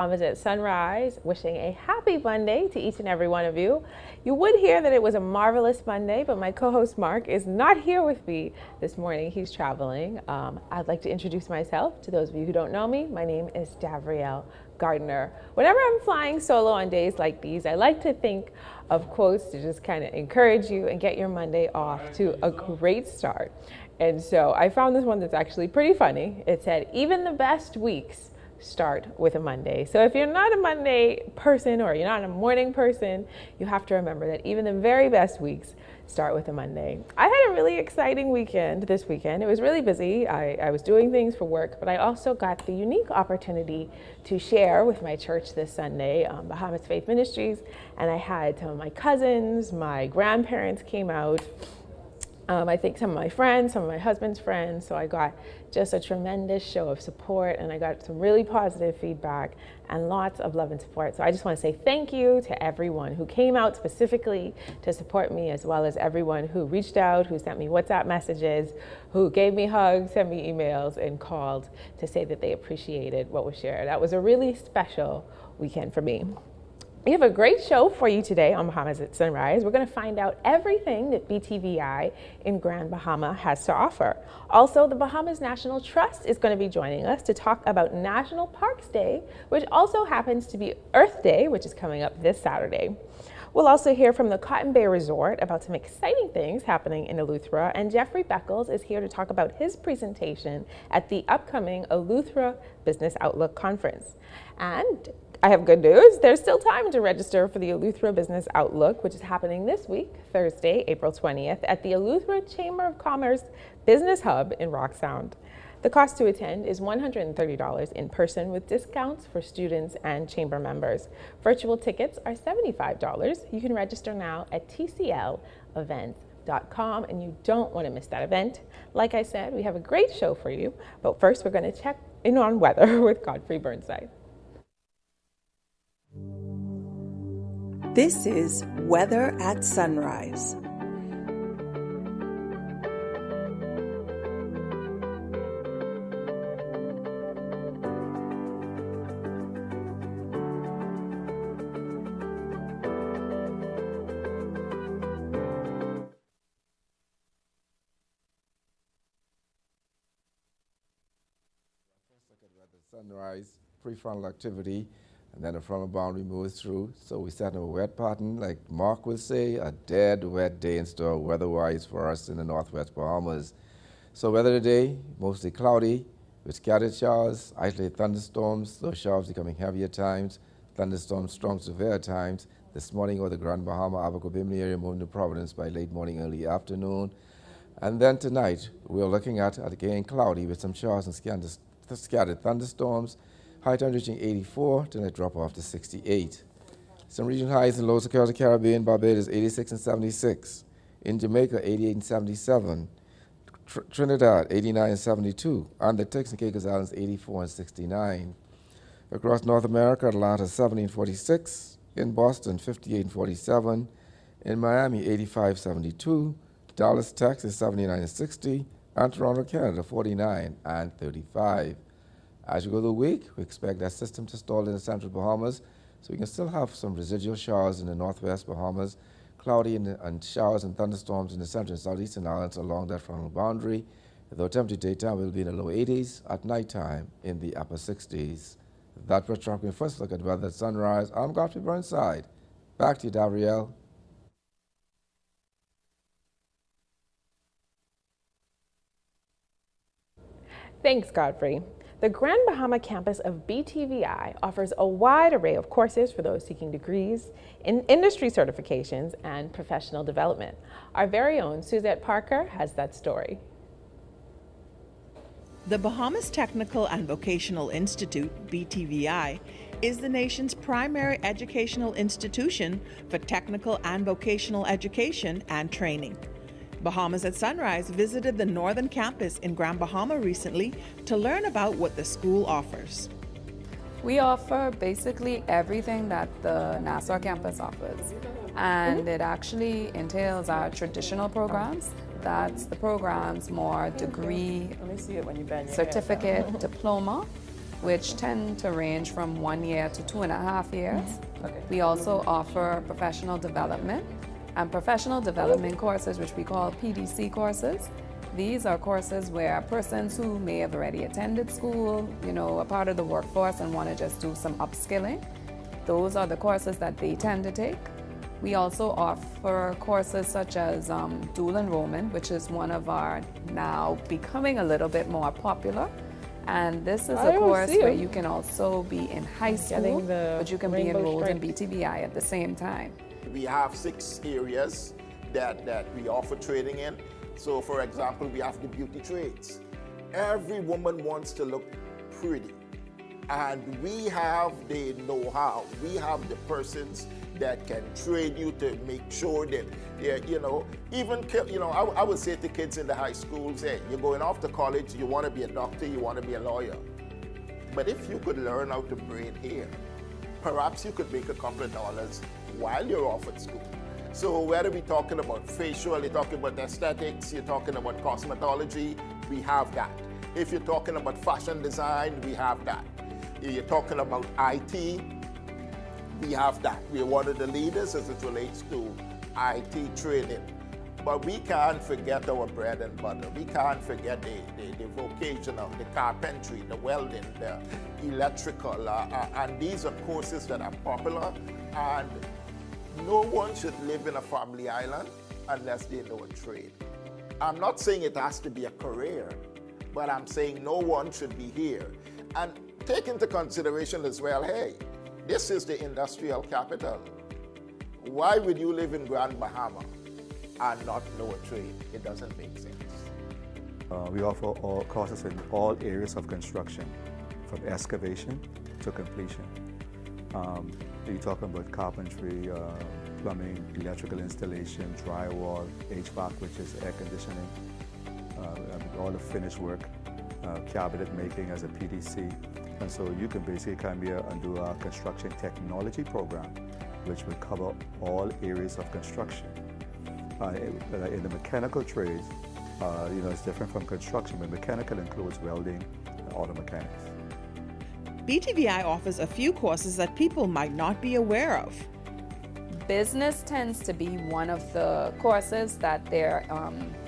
Bahamas at sunrise, wishing a happy Monday to each and every one of you. You would hear that it was a marvelous Monday, but my co-host Mark is not here with me this morning. He's traveling. I'd like to introduce myself to those of you who don't know me. My name is Davriel Gardner. Whenever I'm flying solo on days like these, I like to think of quotes to just kind of encourage you and get your Monday off to a great start. And so I found this one that's actually pretty funny. It said, even the best weeks start with a Monday. So if you're not a Monday person or you're not a morning person, you have to remember that even the very best weeks start with a Monday. I had a really exciting weekend this weekend. It was really busy. I was doing things for work, but I also got the unique opportunity to share with my church this Sunday, Bahamas Faith Ministries, and I had some of my cousins, my grandparents came out. I think some of my friends, some of my husband's friends, so I got just a tremendous show of support and I got some really positive feedback and lots of love and support. So I just want to say thank you to everyone who came out specifically to support me, as well as everyone who reached out, who sent me WhatsApp messages, who gave me hugs, sent me emails, and called to say that they appreciated what was shared. That was a really special weekend for me. We have a great show for you today on Bahamas at Sunrise. We're going to find out everything that BTVI in Grand Bahama has to offer. Also, the Bahamas National Trust is going to be joining us to talk about National Parks Day, which also happens to be Earth Day, which is coming up this Saturday. We'll also hear from the Cotton Bay Resort about some exciting things happening in Eleuthera, and Jeffrey Beckles is here to talk about his presentation at the upcoming Eleuthera Business Outlook Conference. And I have good news. There's still time to register for the Eleuthera Business Outlook, which is happening this week, Thursday, April 20th, at the Eleuthera Chamber of Commerce Business Hub in Rock Sound. The cost to attend is $130 in person with discounts for students and chamber members. Virtual tickets are $75. You can register now at tclevents.com, and you don't want to miss that event. Like I said, we have a great show for you, but first we're going to check in on weather with Godfrey Burnside. This is Weather at Sunrise. Sunrise, prefrontal activity, and then the frontal boundary moves through. So we set a wet pattern, like Mark will say, a dead wet day in store weather-wise for us in the Northwest Bahamas. So weather today, mostly cloudy with scattered showers, isolated thunderstorms, those showers becoming heavy at times, thunderstorms strong severe at times. This morning over the Grand Bahama, Abaco Bimini area, moving to Providence by late morning, early afternoon. And then tonight, we're looking at again cloudy with some showers and scattered thunderstorms. High temperature reaching 84, tonight drop off to 68. Some regional highs in lower security Caribbean, Barbados 86 and 76. In Jamaica 88 and 77. Trinidad 89 and 72. On the Turks and Caicos Islands 84 and 69. Across North America, Atlanta 70 and 46. In Boston 58 and 47. In Miami 85 72. Dallas, Texas 79 and 60. And Toronto, Canada 49 and 35. As we go through the week, we expect that system to stall in the central Bahamas, so we can still have some residual showers in the northwest Bahamas, cloudy and showers and thunderstorms in the central and southeastern islands along that frontal boundary, though temperature daytime will be in the low 80s, at nighttime in the upper 60s. That was tracking first look at weather at sunrise. I'm Godfrey Burnside. Back to you, Davriel. Thanks, Godfrey. The Grand Bahama campus of BTVI offers a wide array of courses for those seeking degrees, in industry certifications, and professional development. Our very own Suzette Parker has that story. The Bahamas Technical and Vocational Institute, BTVI, is the nation's primary educational institution for technical and vocational education and training. Bahamas at Sunrise visited the northern campus in Grand Bahama recently to learn about what the school offers. We offer basically everything that the Nassau campus offers, and it actually entails our traditional programs. That's the programs more degree, certificate, diploma, which tend to range from 1 year to 2.5 years. Okay. We also offer professional development and professional development courses, which we call PDC courses. These are courses where persons who may have already attended school, a part of the workforce and want to just do some upskilling, those are the courses that they tend to take. We also offer courses such as dual enrollment, which is one of our now becoming a little bit more popular. And this is a course where you can also be in high school, but you can be enrolled in BTVI at the same time. We have 6 areas that we offer training in. So for example, we have the beauty trades. Every woman wants to look pretty. And we have the know-how. We have the persons that can train you to make sure that, I would say to kids in the high schools, hey, you're going off to college, you want to be a doctor, you want to be a lawyer. But if you could learn how to braid hair, perhaps you could make a couple of dollars while you're off at school. So whether we're talking about facial, you're talking about aesthetics, you're talking about cosmetology, we have that. If you're talking about fashion design, we have that. If you're talking about IT, we have that. We're one of the leaders as it relates to IT training. But we can't forget our bread and butter. We can't forget the vocational, the carpentry, the welding, the electrical, and these are courses that are popular, and no one should live in a family island unless they know a trade. I'm not saying it has to be a career, but I'm saying no one should be here. And take into consideration as well, hey, this is the industrial capital. Why would you live in Grand Bahama and not know a trade? It doesn't make sense. We offer all courses in all areas of construction, from excavation to completion. You're talking about carpentry, plumbing, electrical installation, drywall, HVAC, which is air conditioning, all the finished work, cabinet making as a PDC. And so you can basically come here and do a construction technology program, which will cover all areas of construction. In the mechanical trades, it's different from construction, but mechanical includes welding and auto mechanics. BTVI offers a few courses that people might not be aware of. Business tends to be one of the courses that they're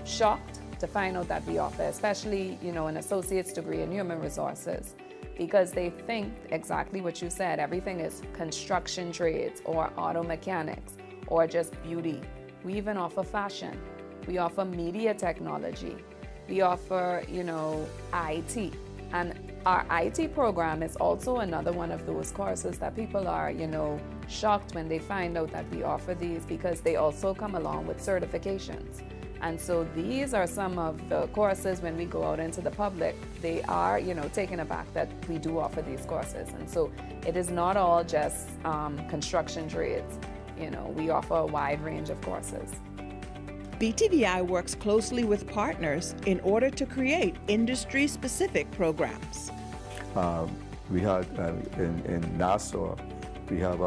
shocked to find out that we offer, especially, an associate's degree in human resources, because they think exactly what you said. Everything is construction trades or auto mechanics or just beauty. We even offer fashion. We offer media technology. We offer, IT. And our IT program is also another one of those courses that people are, shocked when they find out that we offer these, because they also come along with certifications. And so these are some of the courses when we go out into the public, they are, taken aback that we do offer these courses. And so it is not all just construction trades. We offer a wide range of courses. BTVI works closely with partners in order to create industry-specific programs. We had in Nassau, we have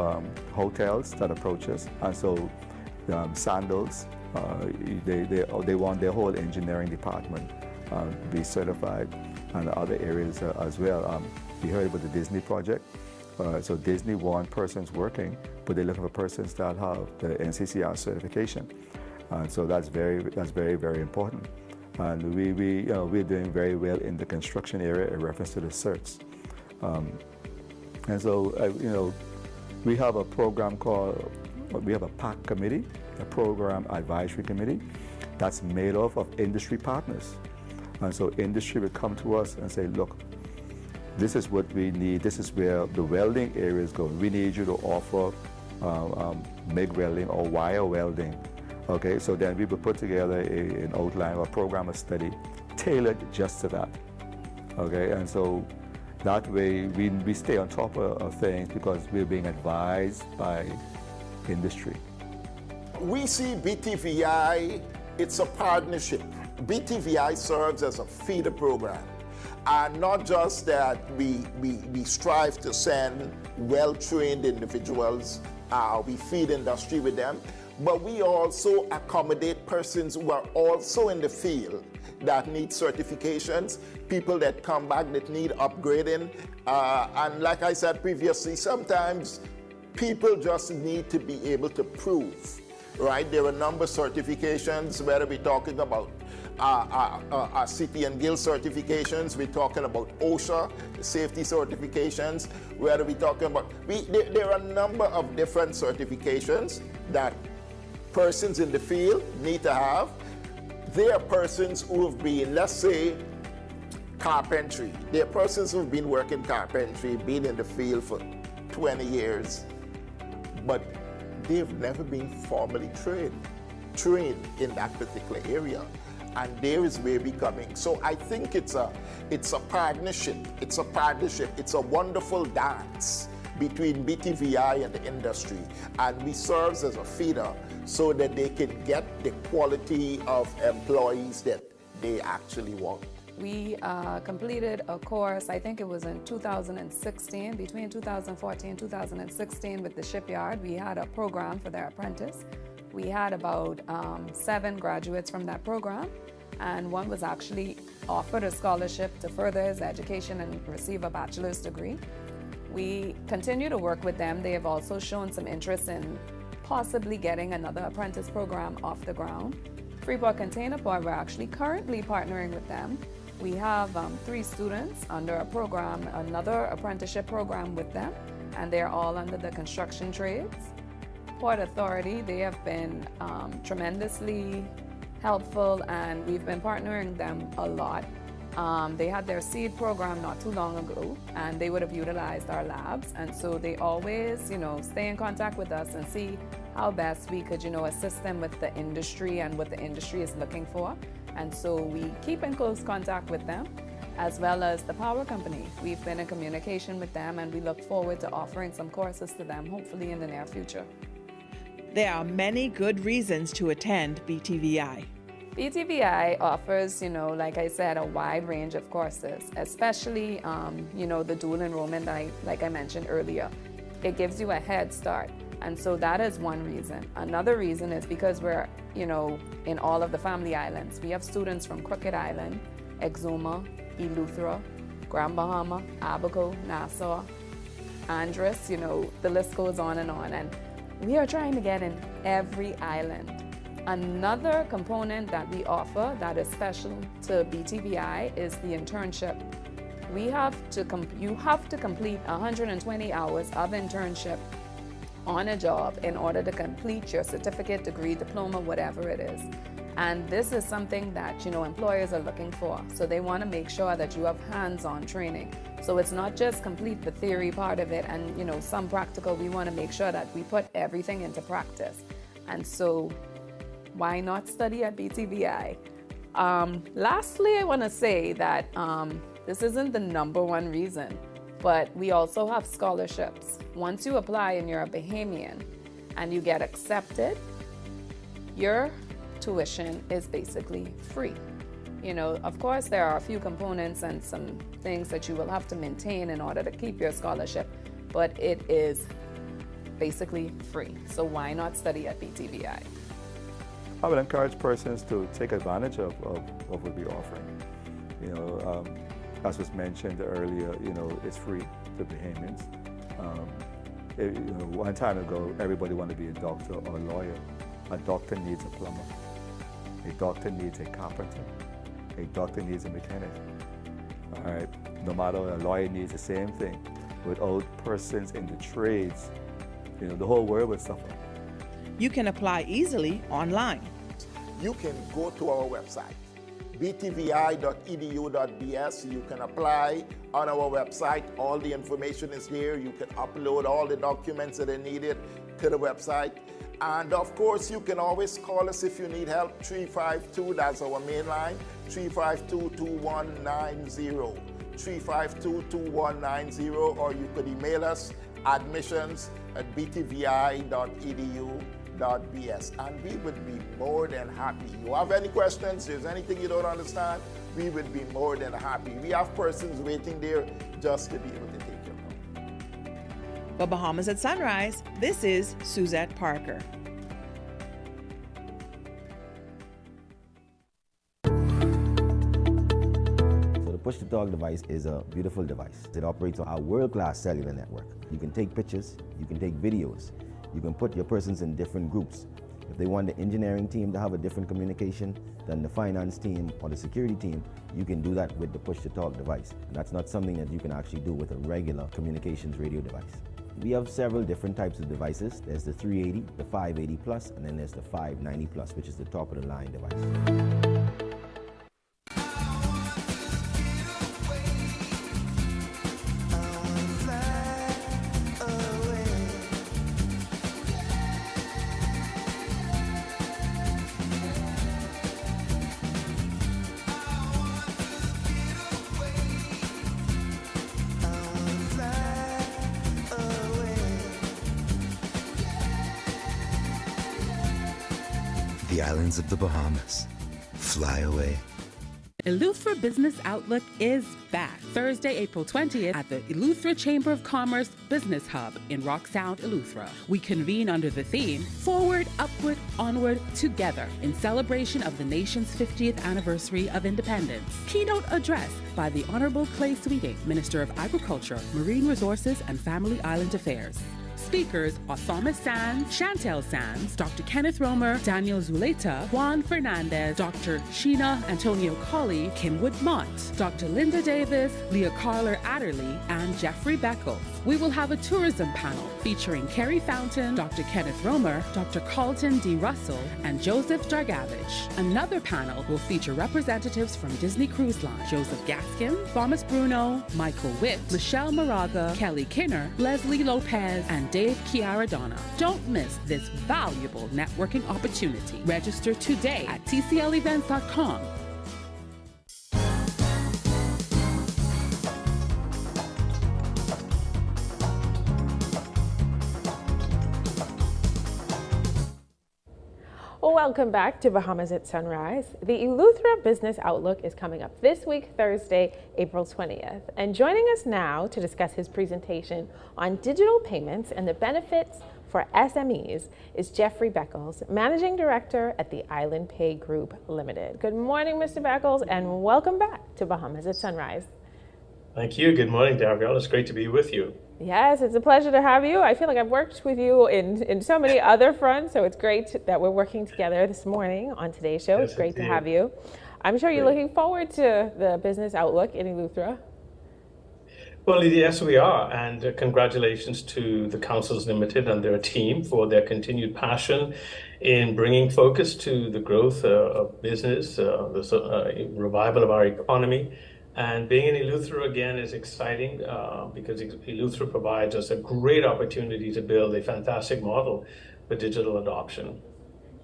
hotels that approach us, and so Sandals, they want their whole engineering department to be certified, and other areas as well. We heard about the Disney project. So Disney want persons working, but they're looking for persons that have the NCCR certification. So that's very, very important. And we're doing very well in the construction area in reference to the certs. And so, we have a program we have a PAC committee, a program advisory committee, that's made up of industry partners. And so industry will come to us and say, look, this is what we need. This is where the welding area is going. We need you to offer MIG welding or wire welding. Okay, so then we will put together an outline or a program of study tailored just to that. Okay, and so that way we stay on top of things because we're being advised by industry. We see BTVI, it's a partnership. BTVI serves as a feeder program. And not just that we strive to send well-trained individuals, we feed industry with them, but we also accommodate persons who are also in the field that need certifications, people that come back that need upgrading. And like I said previously, sometimes people just need to be able to prove, right? There are a number of certifications, whether we're talking about City and Guild certifications, we're talking about OSHA safety certifications, whether we're talking about, there are a number of different certifications that persons in the field need to have. There are persons who have been, let's say, carpentry. There are persons who have been working carpentry, been in the field for 20 years, but they've never been formally trained in that particular area. And there is where we're coming. So I think it's a partnership. It's a partnership. It's a wonderful dance between BTVI and the industry. And we serve as a feeder so that they can get the quality of employees that they actually want. We completed a course, I think it was in 2016, between 2014 and 2016 with the shipyard. We had a program for their apprentice. We had about 7 graduates from that program, and one was actually offered a scholarship to further his education and receive a bachelor's degree. We continue to work with them. They have also shown some interest in possibly getting another apprentice program off the ground. Freeport Container Port, we're actually currently partnering with them. We have 3 students under a program, another apprenticeship program with them, and they're all under the construction trades. Port Authority, they have been tremendously helpful, and we've been partnering them a lot. They had their seed program not too long ago, and they would have utilized our labs, and so they always, stay in contact with us and see how best we could, assist them with the industry and what the industry is looking for. And so we keep in close contact with them, as well as the power company. We've been in communication with them, and we look forward to offering some courses to them, hopefully in the near future. There are many good reasons to attend BTVI. BTVI offers, like I said, a wide range of courses, especially, the dual enrollment, like I mentioned earlier. It gives you a head start. And so that is one reason. Another reason is because we're, in all of the family islands. We have students from Crooked Island, Exuma, Eleuthera, Grand Bahama, Abaco, Nassau, Andros, the list goes on. And we are trying to get in every island. Another component that we offer that is special to BTVI is the internship. You have to complete 120 hours of internship on a job in order to complete your certificate, degree, diploma, whatever it is. And this is something that, employers are looking for. So they want to make sure that you have hands-on training. So it's not just complete the theory part of it and, some practical. We want to make sure that we put everything into practice. And so why not study at BTVI? Lastly, I want to say that this isn't the number one reason, but we also have scholarships. Once you apply and you're a Bahamian and you get accepted, your tuition is basically free. Of course, there are a few components and some things that you will have to maintain in order to keep your scholarship, but it is basically free. So why not study at BTVI? I would encourage persons to take advantage of what we're offering. As was mentioned earlier, it's free to Bahamians. One time ago, everybody wanted to be a doctor or a lawyer. A doctor needs a plumber. A doctor needs a carpenter. A doctor needs a mechanic. All right. No matter, a lawyer needs the same thing. Without persons in the trades, the whole world would suffer. You can apply easily online. You can go to our website, btvi.edu.bs. You can apply on our website. All the information is there. You can upload all the documents that are needed to the website. And of course, you can always call us if you need help, 352, that's our main line, 352-2190, 352-2190, or you could email us, admissions@btvi.edu.bs, and we would be more than happy. You have any questions, there's anything you don't understand, we would be more than happy. We have persons waiting there just to be able to take your call. For Bahamas at Sunrise, this is Suzette Parker. push-to-talk device is a beautiful device. It operates on a world-class cellular network. You can take pictures, you can take videos, you can put your persons in different groups. If they want the engineering team to have a different communication than the finance team or the security team, you can do that with the push-to-talk device. And that's not something that you can actually do with a regular communications radio device. We have several different types of devices. There's the 380, the 580 plus, and then there's the 590 plus, which is the top of the line device. The islands of the Bahamas. Fly away. Eleuthera Business Outlook is back Thursday, April 20th at the Eleuthera Chamber of Commerce Business Hub in Rock Sound, Eleuthera. We convene under the theme, Forward, Upward, Onward, Together, in celebration of the nation's 50th anniversary of independence. Keynote address by the Honorable Clay Sweeting, Minister of Agriculture, Marine Resources and Family Island Affairs. Speakers are Thomas Sands, Chantel Sands, Dr. Kenneth Romer, Daniel Zuleta, Juan Fernandez, Dr. Sheena Antonio Colley, Kinwood Mott, Dr. Linda Davis, Leah Carler Adderley, and Jeffrey Beckles. We will have a tourism panel featuring Kerry Fountain, Dr. Kenneth Romer, Dr. Carlton D. Russell, and Joseph Dargavich. Another panel will feature representatives from Disney Cruise Line, Joseph Gaskin, Thomas Bruno, Michael Witt, Michelle Moraga, Kelly Kinner, Leslie Lopez, and Dave Chiaradonna. Don't miss this valuable networking opportunity. Register today at tclevents.com. Welcome back to Bahamas at Sunrise. The Eleuthera Business Outlook is coming up this week, Thursday, April 20th. And joining us now to discuss his presentation on digital payments and the benefits for SMEs is Jeffrey Beckles, Managing Director at the Island Pay Group Limited. Good morning, Mr. Beckles, and welcome back to Bahamas at Sunrise. Thank you. Good morning, Gabrielle. It's great to be with you. Yes, it's a pleasure to have you. I feel like I've worked with you in so many other fronts, so it's great that we're working together this morning on today's show. Yes, it's great indeed. to have you. I'm sure you're looking forward to the business outlook in Eleuthera. Well, yes, we are. And congratulations to the Councils Limited and their team for their continued passion in bringing focus to the growth of business, the revival of our economy. And being in Eleuthera again is exciting because Eleuthera provides us a great opportunity to build a fantastic model for digital adoption.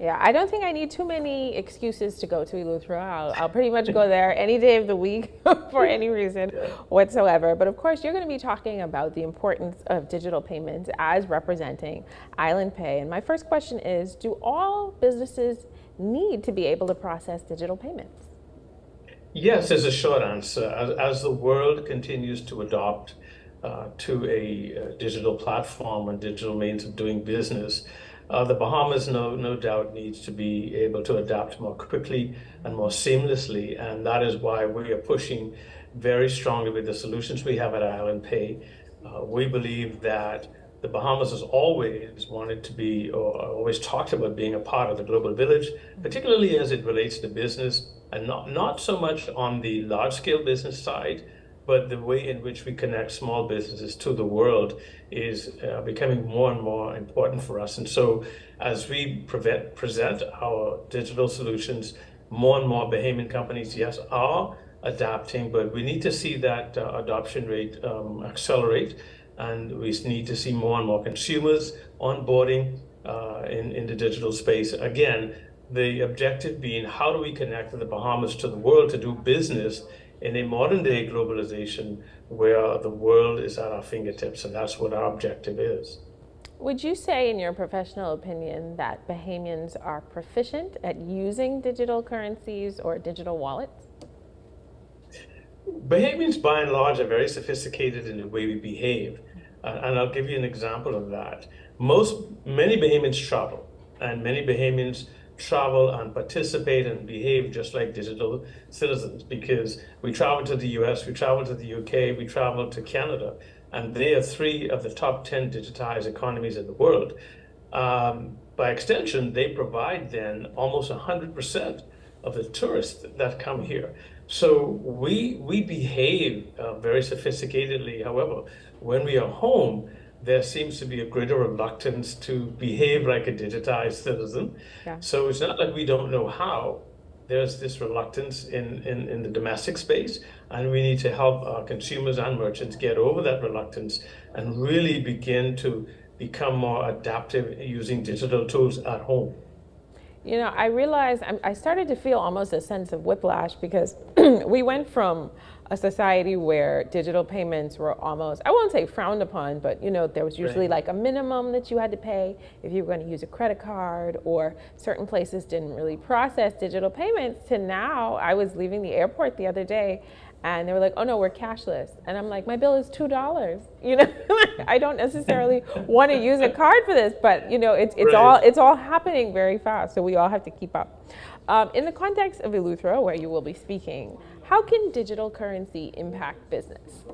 Yeah, I don't think I need too many excuses to go to Eleuthera. I'll pretty much go there any day of the week for any reason whatsoever. But of course, you're going to be talking about the importance of digital payments as representing Island Pay. And my first question is, do all businesses need to be able to process digital payments? Yes, is a short answer. As the world continues to adopt to a digital platform and digital means of doing business, the Bahamas no doubt needs to be able to adapt more quickly and more seamlessly. And that is why we are pushing very strongly with the solutions we have at Island Pay. We believe that the Bahamas has always wanted to be, or always talked about being a part of the global village, particularly as it relates to business, and not so much on the large-scale business side, but the way in which we connect small businesses to the world is becoming more and more important for us. And so as we present our digital solutions, more and more Bahamian companies, yes, are adapting, but we need to see that adoption rate accelerate. And we need to see more and more consumers onboarding in the digital space. Again, the objective being, how do we connect the Bahamas to the world to do business in a modern day globalization where the world is at our fingertips, and that's what our objective is. Would you say, in your professional opinion, that Bahamians are proficient at using digital currencies or digital wallets? Bahamians, by and large, are very sophisticated in the way we behave. And I'll give you an example of that. Many Bahamians travel, and many Bahamians travel and participate and behave just like digital citizens, because we travel to the US, we travel to the UK, we travel to Canada, and they are 3 of the top 10 digitized economies in the world. By extension, they provide then almost 100% of the tourists that come here. So we behave very sophisticatedly. However, when we are home, there seems to be a greater reluctance to behave like a digitized citizen. Yeah. So it's not like we don't know how. There's this reluctance in the domestic space, and we need to help our consumers and merchants get over that reluctance and really begin to become more adaptive using digital tools at home. You know, I realized I started to feel almost a sense of whiplash because we went from a society where digital payments were almost, I won't say frowned upon, but you know, there was usually like a minimum that you had to pay if you were going to use a credit card, or certain places didn't really process digital payments, to now. I was leaving the airport the other day and they were like, oh no, we're cashless. And I'm like, my bill is $2. You know, I don't necessarily want to use a card for this, but you know, it's all happening very fast. So we all have to keep up. In the context of Eleuthera, where you will be speaking, how can digital currency impact business?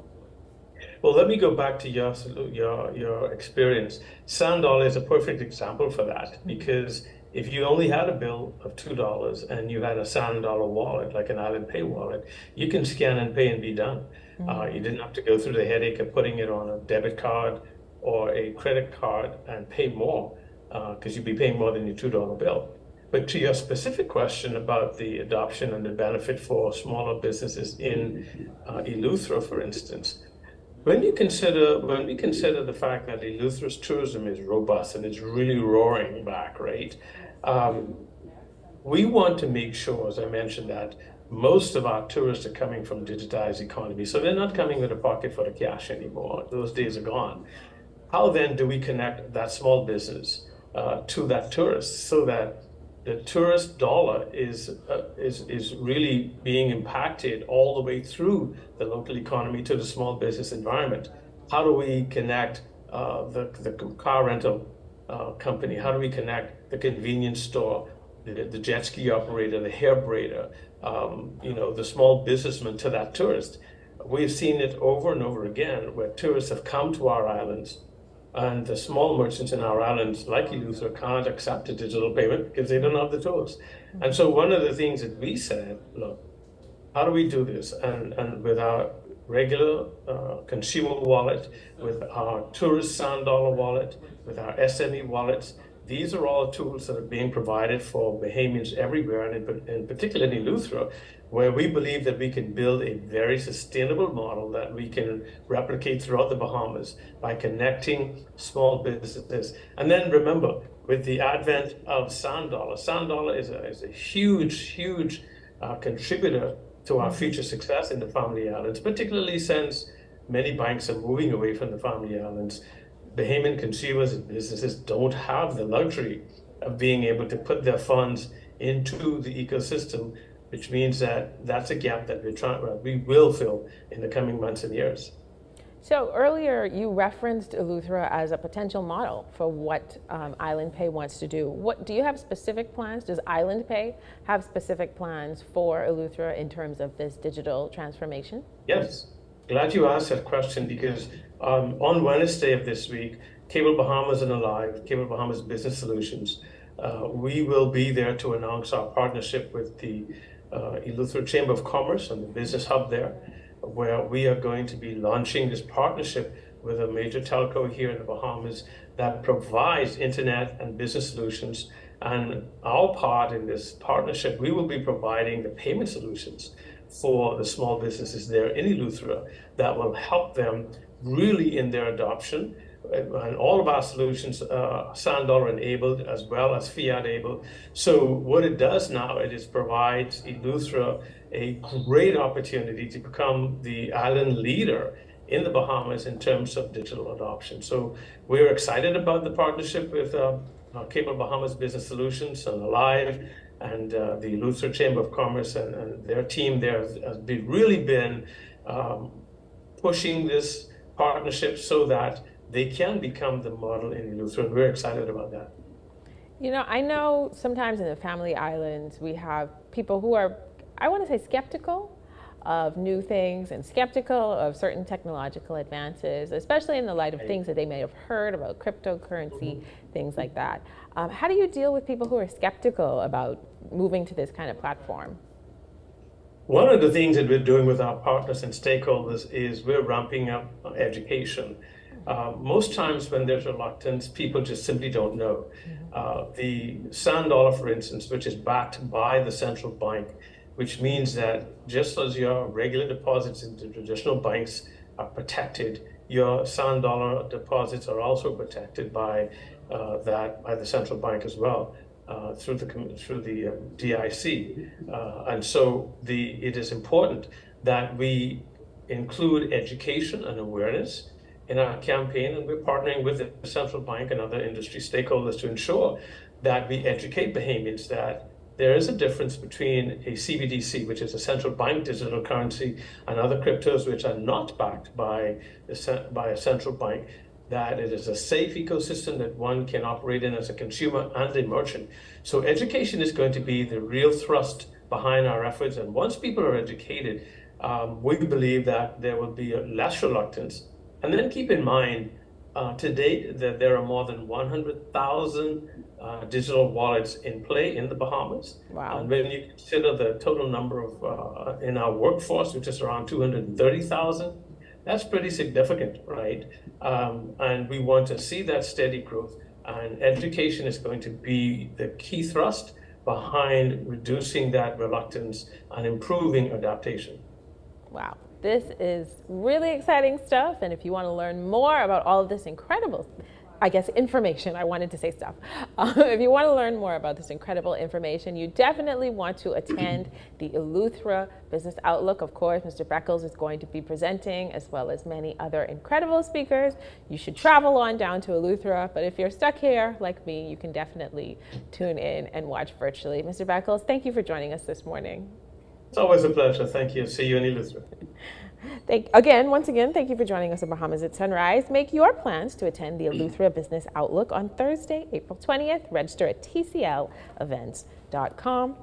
Well, let me go back to your experience. Sand dollar is a perfect example for that, because if you only had a bill of $2 and you had a Sand dollar wallet, like an Island Pay wallet, you can scan and pay and be done. You didn't have to go through the headache of putting it on a debit card or a credit card and pay more, because you'd be paying more than your $2 bill. But to your specific question about the adoption and the benefit for smaller businesses in Eleuthera, for instance, when we consider the fact that Eleuthera's tourism is robust and it's really roaring back, right? We want to make sure, as I mentioned, that most of our tourists are coming from digitized economies, so they're not coming with a pocket full of cash anymore. Those days are gone. How then do we connect that small business to that tourist, so that the tourist dollar is really being impacted all the way through the local economy to the small business environment? How do we connect the car rental company? How do we connect the convenience store, the jet ski operator, the hair braider, the small businessman to that tourist? We've seen it over and over again where tourists have come to our islands, and the small merchants in our islands, like Eleuthera, can't accept a digital payment because they don't have the tools. And so one of the things that we said, look, how do we do this? And with our regular consumer wallet, with our tourist Sand dollar wallet, with our SME wallets, these are all tools that are being provided for Bahamians everywhere, and in particular in Eleuthera, where we believe that we can build a very sustainable model that we can replicate throughout the Bahamas by connecting small businesses. And then remember, with the advent of Sand dollar is a huge contributor to our future success in the Family Islands, particularly since many banks are moving away from the Family Islands. Bahamian consumers and businesses don't have the luxury of being able to put their funds into the ecosystem, which means that that's a gap that we will fill in the coming months and years. So earlier you referenced Eleuthera as a potential model for what Island Pay wants to do. Do you have specific plans? Does Island Pay have specific plans for Eleuthera in terms of this digital transformation? Yes, glad you asked that question, because on Wednesday of this week, Cable Bahamas and Alive, Cable Bahamas Business Solutions, we will be there to announce our partnership with the Eleuthera Chamber of Commerce and the Business Hub there, where we are going to be launching this partnership with a major telco here in the Bahamas that provides internet and business solutions. And our part in this partnership, we will be providing the payment solutions for the small businesses there in Eleuthera that will help them really in their adoption. And all of our solutions are Sand dollar enabled as well as fiat enabled. So what it does now, provides Eleuthera a great opportunity to become the island leader in the Bahamas in terms of digital adoption. So we're excited about the partnership with Cable Bahamas Business Solutions and Alive and the Eleuthera Chamber of Commerce and their team there has really been pushing this partnership so that they can become the model in Eleuthera, and we're excited about that. You know, I know sometimes in the family islands we have people who are, I want to say, skeptical of new things and skeptical of certain technological advances, especially in the light of things that they may have heard about cryptocurrency, things like that. How do you deal with people who are skeptical about moving to this kind of platform? One of the things that we're doing with our partners and stakeholders is we're ramping up education. Most times when there's reluctance, people just simply don't know. The sand dollar, for instance, which is backed by the central bank, which means that just as your regular deposits into traditional banks are protected, your sand dollar deposits are also protected by the central bank as well, through the DIC. And so it is important that we include education and awareness in our campaign, and we're partnering with the central bank and other industry stakeholders to ensure that we educate Bahamians that there is a difference between a CBDC, which is a central bank digital currency, and other cryptos which are not backed by a central bank, that it is a safe ecosystem that one can operate in as a consumer and a merchant. So education is going to be the real thrust behind our efforts. And once people are educated, we believe that there will be less reluctance. And then keep in mind, to date, that there are more than 100,000 digital wallets in play in the Bahamas. Wow. And when you consider the total number of in our workforce, which is around 230,000, that's pretty significant, right? And we want to see that steady growth. And education is going to be the key thrust behind reducing that reluctance and improving adaptation. Wow. This is really exciting stuff, and if you want to learn more about all of this incredible, information, I wanted to say stuff. If you want to learn more about this incredible information, you definitely want to attend the Eleuthera Business Outlook. Of course, Mr. Beckles is going to be presenting, as well as many other incredible speakers. You should travel on down to Eleuthera, but if you're stuck here, like me, you can definitely tune in and watch virtually. Mr. Beckles, thank you for joining us this morning. It's always a pleasure. Thank you. See you in Eleuthera. Once again, thank you for joining us at Bahamas at Sunrise. Make your plans to attend the Eleuthera Business Outlook on Thursday, April 20th. Register at tclevents.com.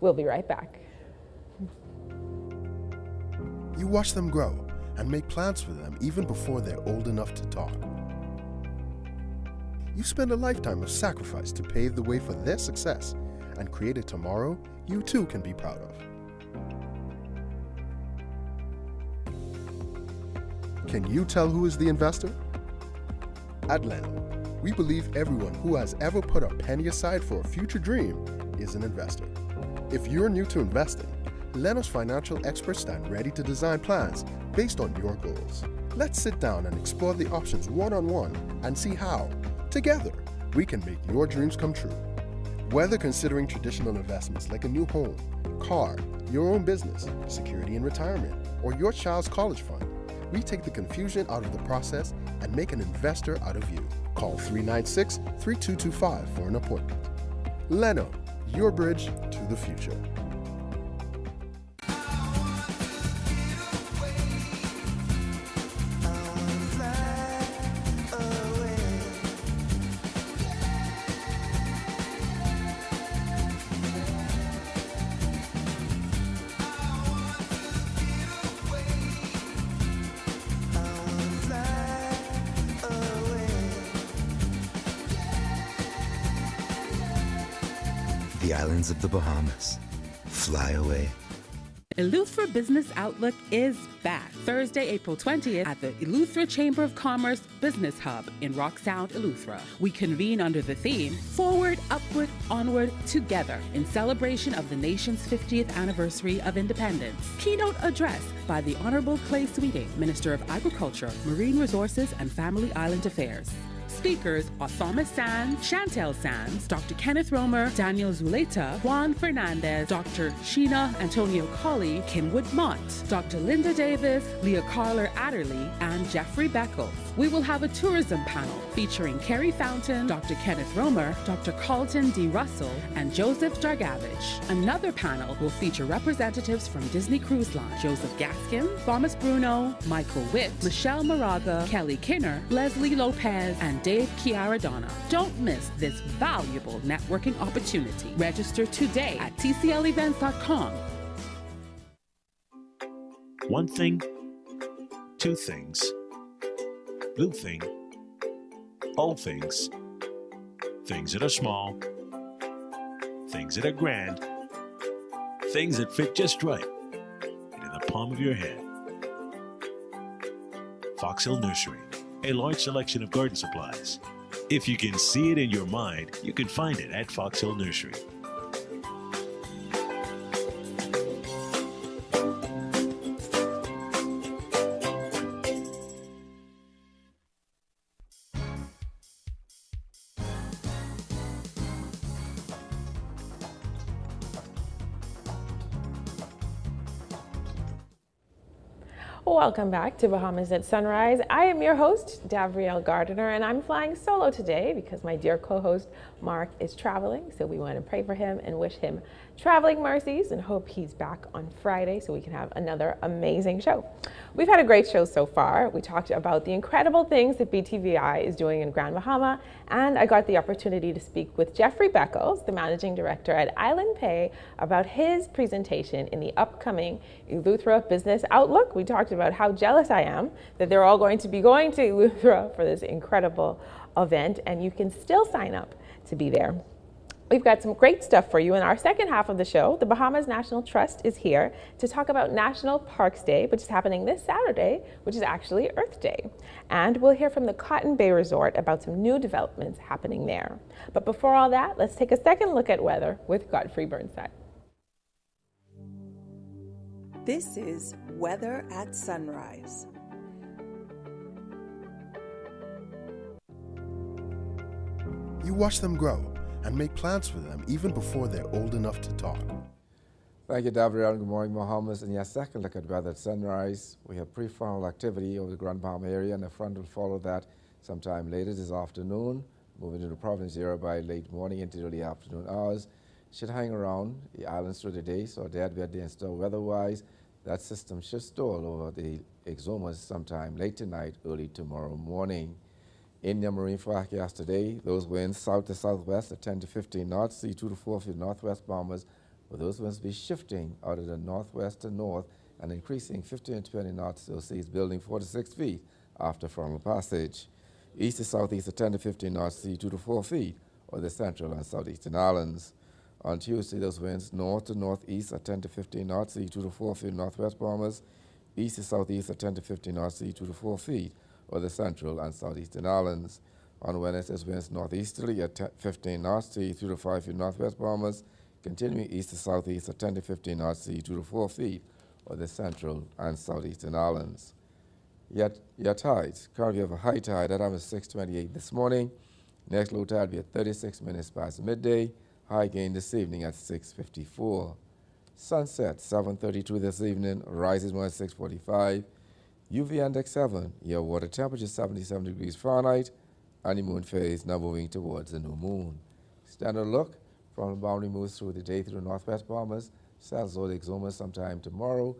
We'll be right back. You watch them grow and make plans for them even before they're old enough to talk. You spend a lifetime of sacrifice to pave the way for their success and create a tomorrow you too can be proud of. Can you tell who is the investor? At Leno, we believe everyone who has ever put a penny aside for a future dream is an investor. If you're new to investing, Leno's financial experts stand ready to design plans based on your goals. Let's sit down and explore the options one-on-one and see how, together, we can make your dreams come true. Whether considering traditional investments like a new home, car, your own business, security in retirement, or your child's college fund, we take the confusion out of the process and make an investor out of you. Call 396-3225 for an appointment. Leno, your bridge to the future. The islands of the Bahamas. Fly away. Eleuthera Business Outlook is back Thursday, April 20th at the Eleuthera Chamber of Commerce Business Hub in Rock Sound, Eleuthera. We convene under the theme, Forward, Upward, Onward, Together, in celebration of the nation's 50th anniversary of independence. Keynote address by the Honorable Clay Sweeting, Minister of Agriculture, Marine Resources and Family Island Affairs. Speakers are Thomas Sands, Chantel Sands, Dr. Kenneth Romer, Daniel Zuleta, Juan Fernandez, Dr. Sheena Antonio Colley, Kinwood Mott, Dr. Linda Davis, Leah Carler Adderley, and Jeffrey Beckles. We will have a tourism panel featuring Kerry Fountain, Dr. Kenneth Romer, Dr. Carlton D. Russell, and Joseph Dragavich. Another panel will feature representatives from Disney Cruise Line, Joseph Gaskin, Thomas Bruno, Michael Witt, Michelle Moraga, Kelly Kinner, Leslie Lopez, and and Dave Chiaradonna. Don't miss this valuable networking opportunity. Register today at tclevents.com. One thing, two things, blue thing, old things, things that are small, things that are grand, things that fit just right into the palm of your hand. Fox Hill Nursery, a large selection of garden supplies. If you can see it in your mind, you can find it at Fox Hill Nursery. Welcome back to Bahamas at Sunrise. I am your host, Davriel Gardiner, and I'm flying solo today because my dear co-host, Mark, is traveling. So we want to pray for him and wish him traveling mercies and hope he's back on Friday so we can have another amazing show. We've had a great show so far. We talked about the incredible things that BTVI is doing in Grand Bahama, and I got the opportunity to speak with Jeffrey Beckles, the managing director at Island Pay, about his presentation in the upcoming Eleuthera Business Outlook. We talked about how jealous I am that they're all going to be going to Eleuthera for this incredible event, and you can still sign up to be there. We've got some great stuff for you in our second half of the show. The Bahamas National Trust is here to talk about National Parks Day, which is happening this Saturday, which is actually Earth Day. And we'll hear from the Cotton Bay Resort about some new developments happening there. But before all that, let's take a second look at weather with Godfrey Burnside. This is Weather at Sunrise. You watch them grow and make plans for them even before they're old enough to talk. Thank you, Davriel. Good morning, Bahamas. In your second look at weather at sunrise, we have prefrontal activity over the Grand Bahama area, and the front will follow that sometime later this afternoon, moving to the province area by late morning into the early afternoon hours. Should hang around the islands through the day, so dead wet day and still weather-wise. That system should stall over the Exomas sometime late tonight, early tomorrow morning. In your marine forecast today, those winds south to southwest at 10 to 15 knots, sea 2 to 4 for northwest Bahamas, but those winds be shifting out of the northwest to north and increasing 15 to 20 knots, so seas building 4 to 6 feet after frontal passage. East to southeast at 10 to 15 knots, sea 2 to 4 feet, or the central and southeastern islands. On Tuesday, those winds north to northeast at 10 to 15 knots, sea 2 to 4 feet northwest Bahamas, east to southeast at 10 to 15 knots, sea 2 to 4 feet, or the central and southeastern islands. On Wednesday, winds northeasterly at 15 knots, sea 2 to 5 feet northwest Bahamas, continuing east to southeast at 10 to 15 knots, sea 2 to 4 feet, or the central and southeastern islands. Yet tides. Currently, we have a high tide at 6:28 this morning. Next low tide will be at 36 minutes past midday. High gain this evening at 6:54. Sunset 7:32 this evening. Rises more at 6:45. UV index 7. Your water temperature 77 degrees Fahrenheit. And the moon phase now moving towards the new moon. Standard look from the boundary moves through the day through the northwest Bahamas. Settles over the Exomas sometime tomorrow.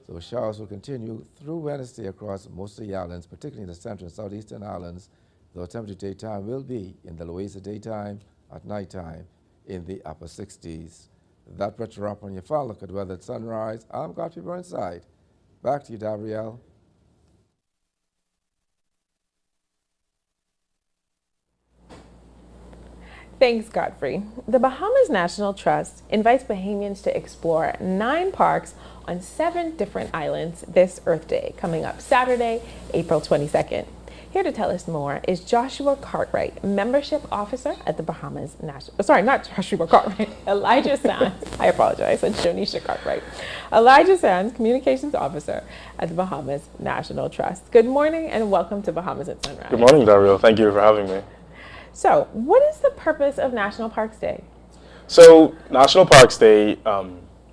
So showers will continue through Wednesday across most of the islands, particularly in the central and southeastern islands. Though temperature daytime will be in the low 80s at daytime, at nighttime in the upper 60s. That puts you up on your final look at weather at sunrise. I'm Godfrey Burnside. Back to you, Davriel. Thanks, Godfrey. The Bahamas National Trust invites Bahamians to explore 9 parks on 7 different islands this Earth Day, coming up Saturday, April 22nd. Here to tell us more is Joshua Cartwright, Membership Officer at the Bahamas National... Sorry, not Joshua Cartwright, Elijah Sands. I apologize, it's Jonisha Cartwright. Elijah Sands, Communications Officer at the Bahamas National Trust. Good morning and welcome to Bahamas at Sunrise. Good morning, Dario. Thank you for having me. So, what is the purpose of National Parks Day? So, National Parks Day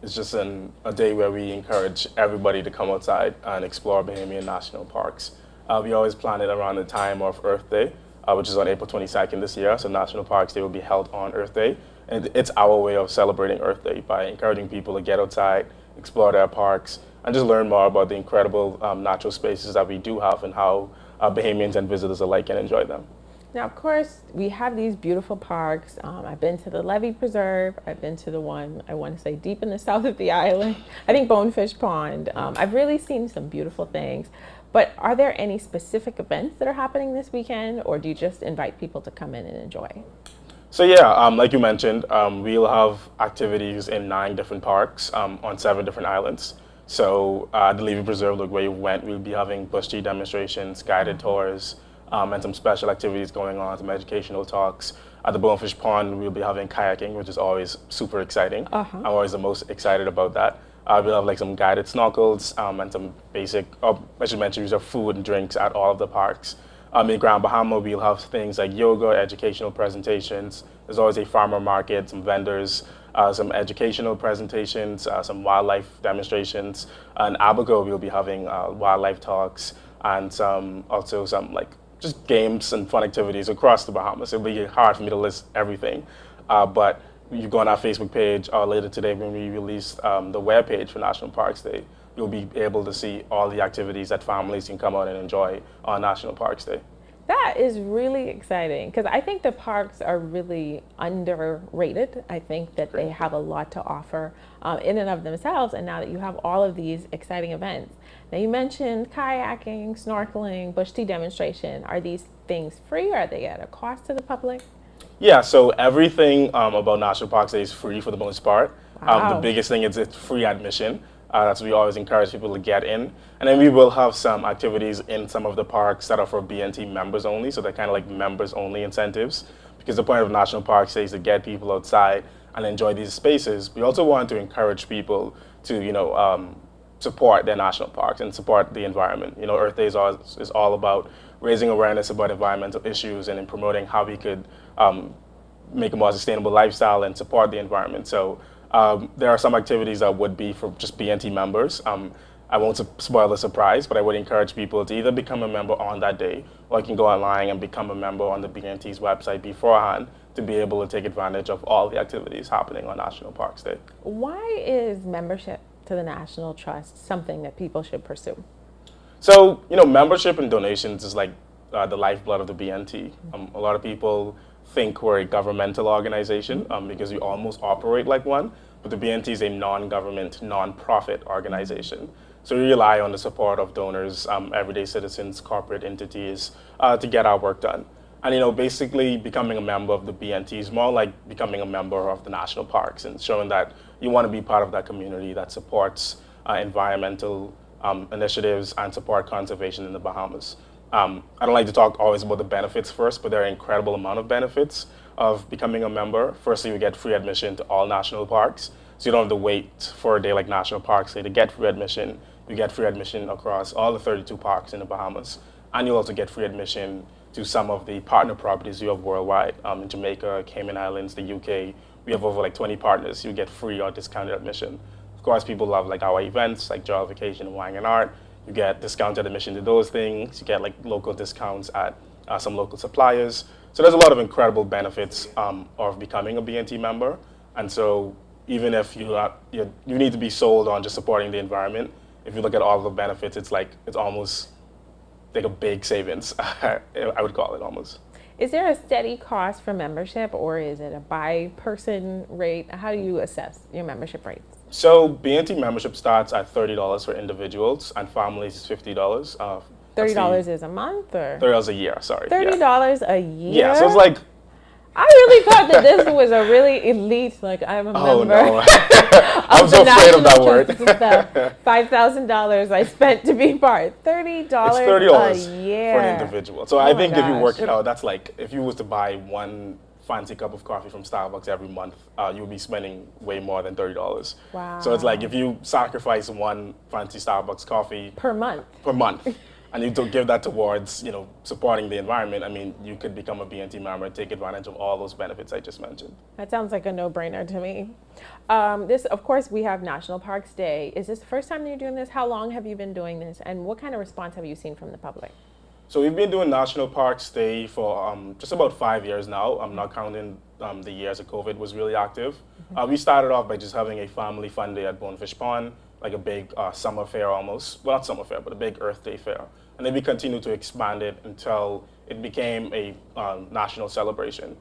is just a day where we encourage everybody to come outside and explore Bahamian national parks. We always plan it around the time of Earth Day, which is on April 22nd this year. So, National Parks Day will be held on Earth Day. And it's our way of celebrating Earth Day by encouraging people to get outside, explore their parks, and just learn more about the incredible natural spaces that we do have and how Bahamians and visitors alike can enjoy them. Now, of course, we have these beautiful parks. I've been to the Levee Preserve. I've been to the one, I want to say, deep in the south of the island. I think Bonefish Pond. I've really seen some beautiful things. But are there any specific events that are happening this weekend, or do you just invite people to come in and enjoy? So yeah, like you mentioned, we'll have activities in 9 different parks on 7 different islands. So the Levee Preserve, like where you went, we'll be having bush tea demonstrations, guided tours, and some special activities going on, some educational talks. At the Bonefish Pond, we'll be having kayaking, which is always super exciting. I'm always the most excited about that. We'll have like some guided snorkels and some basic, I should mention, use of food and drinks at all of the parks. In Grand Bahama, we'll have things like yoga, educational presentations. There's always a farmer market, some vendors, some educational presentations, some wildlife demonstrations. In Abaco, we'll be having wildlife talks and also some like just games and fun activities across the Bahamas. It'll be hard for me to list everything, but you go on our Facebook page later today when we release the webpage for National Parks Day. You'll be able to see all the activities that families can come out and enjoy on National Parks Day. That is really exciting because I think the parks are really underrated. I think that they have a lot to offer in and of themselves, and now that you have all of these exciting events. Now you mentioned kayaking, snorkeling, bush tea demonstration. Are these things free or are they at a cost to the public? Yeah, so everything about National Parks Day is free for the most part. Wow. The biggest thing is it's free admission. That's what we always encourage people to get in. And then we will have some activities in some of the parks that are for BNT members only, so they're kind of like members only incentives. Because the point of National Parks Day is to get people outside and enjoy these spaces. We also want to encourage people to, support their national parks and support the environment. Earth Day is all about raising awareness about environmental issues and in promoting how we could make a more sustainable lifestyle and support the environment. So there are some activities that would be for just BNT members. I won't spoil the surprise, but I would encourage people to either become a member on that day, or you can go online and become a member on the BNT's website beforehand to be able to take advantage of all the activities happening on National Parks Day. Why is membership to the National Trust something that people should pursue? So, membership and donations is like the lifeblood of the BNT. A lot of people think we're a governmental organization because we almost operate like one, but the BNT is a non-government, non-profit organization. So we rely on the support of donors, everyday citizens, corporate entities to get our work done. And basically becoming a member of the BNT is more like becoming a member of the national parks and showing that you want to be part of that community that supports environmental initiatives and support conservation in the Bahamas. I don't like to talk always about the benefits first, but there are an incredible amount of benefits of becoming a member. Firstly, you get free admission to all national parks, so you don't have to wait for a day like National Parks Day to get free admission. You get free admission across all the 32 parks in the Bahamas, and you also get free admission to some of the partner properties you have worldwide. In Jamaica, Cayman Islands, the UK, we have over like 20 partners. You get free or discounted admission. Of course, people love like our events, like Joy Vacation, Wine and Art. You get discounted admission to those things. You get like local discounts at some local suppliers. So there's a lot of incredible benefits of becoming a BNT member. And so even if you need to be sold on just supporting the environment, if you look at all the benefits, it's almost like a big savings, I would call it almost. Is there a steady cost for membership, or is it a by person rate? How do you assess your membership rates? So BNT membership starts at $30 for individuals, and families is $50. $30 is a month, or $30 a year? Sorry. $30 a year. Yeah, so it's like. I really thought that this was a really elite. Like I'm a member. Oh no! I'm so afraid of that word. $5,000 I spent to be part. $30 a year for an individual. So I think if you work it out, that's like if you was to buy one fancy cup of coffee from Starbucks every month, you'll be spending way more than $30. Wow. So it's like if you sacrifice one fancy Starbucks coffee per month, and you don't give that towards supporting the environment, I mean, you could become a BNT member and take advantage of all those benefits I just mentioned. That sounds like a no-brainer to me. Of course, we have National Parks Day. Is this the first time you're doing this? How long have you been doing this, and what kind of response have you seen from the public? So we've been doing National Parks Day for just about 5 years now. I'm not counting the years that COVID was really active. We started off by just having a family fun day at Bonefish Pond, like a big summer fair almost. Well, not summer fair, but a big Earth Day fair. And then we continue to expand it until it became a national celebration.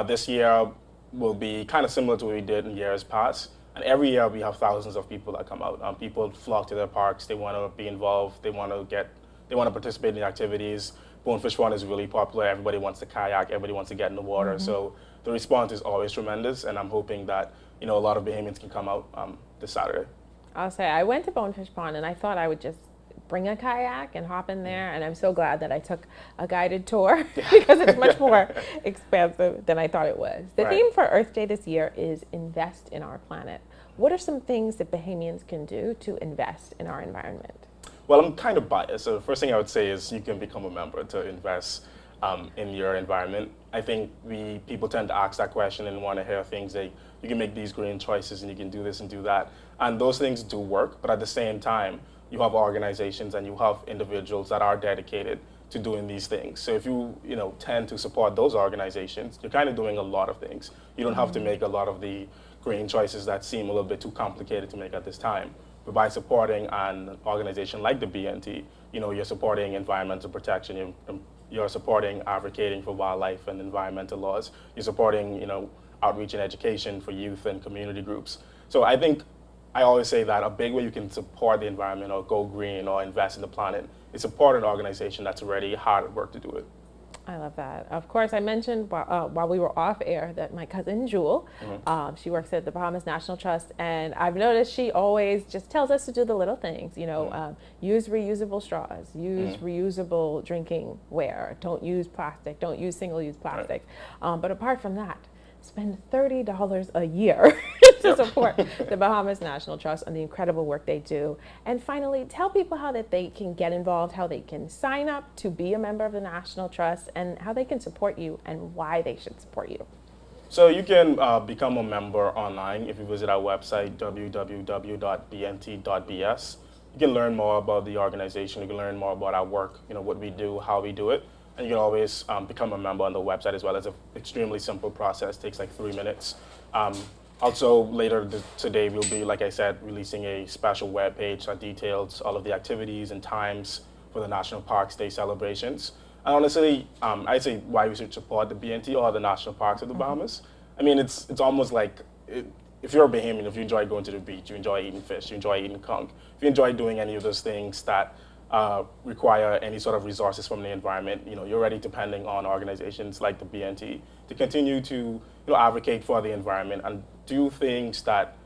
This year will be kind of similar to what we did in years past. And every year we have thousands of people that come out. People flock to their parks. They want to be involved. They want to participate in the activities. Bonefish Run is really popular. Everybody wants to kayak. Everybody wants to get in the water. So the response is always tremendous. And I'm hoping that a lot of Bahamians can come out this Saturday. I'll say I went to Bonefish Pond and I thought I would just bring a kayak and hop in there, and I'm so glad that I took a guided tour because it's much more expansive than I thought it was. The theme for Earth Day this year is invest in our planet. What are some things that Bahamians can do to invest in our environment? Well, I'm kind of biased, so the first thing I would say is you can become a member to invest in your environment. I think people tend to ask that question and want to hear things like, you can make these green choices and you can do this and do that. And those things do work, but at the same time, you have organizations and you have individuals that are dedicated to doing these things. So if you tend to support those organizations, you're kind of doing a lot of things. You don't have to make a lot of the green choices that seem a little bit too complicated to make at this time. But by supporting an organization like the BNT, you're supporting environmental protection, you're supporting advocating for wildlife and environmental laws, you're supporting outreach and education for youth and community groups. So I think I always say that a big way you can support the environment or go green or invest in the planet is support an organization that's already hard at work to do it. I love that. Of course, I mentioned while we were off air that my cousin Jewel, she works at the Bahamas National Trust, and I've noticed she always just tells us to do the little things, use reusable straws, use reusable drinking ware, don't use plastic, don't use single-use plastic. But apart from that, spend $30 a year to support the Bahamas National Trust and the incredible work they do. And finally, tell people how that they can get involved, how they can sign up to be a member of the National Trust, and how they can support you and why they should support you. So you can become a member online if you visit our website, www.bnt.bs. You can learn more about the organization. You can learn more about our work, what we do, how we do it. And you can always become a member on the website as well. It's an extremely simple process. It takes like 3 minutes. Also, later today, we'll be, like I said, releasing a special web page that details all of the activities and times for the National Parks Day celebrations. And honestly, I'd say why we should support the BNT or the National Parks of the Bahamas. I mean, it's almost like, if you're a Bahamian, if you enjoy going to the beach, you enjoy eating fish, you enjoy eating conch, if you enjoy doing any of those things that require any sort of resources from the environment, you're already depending on organizations like the BNT to continue to advocate for the environment and do things that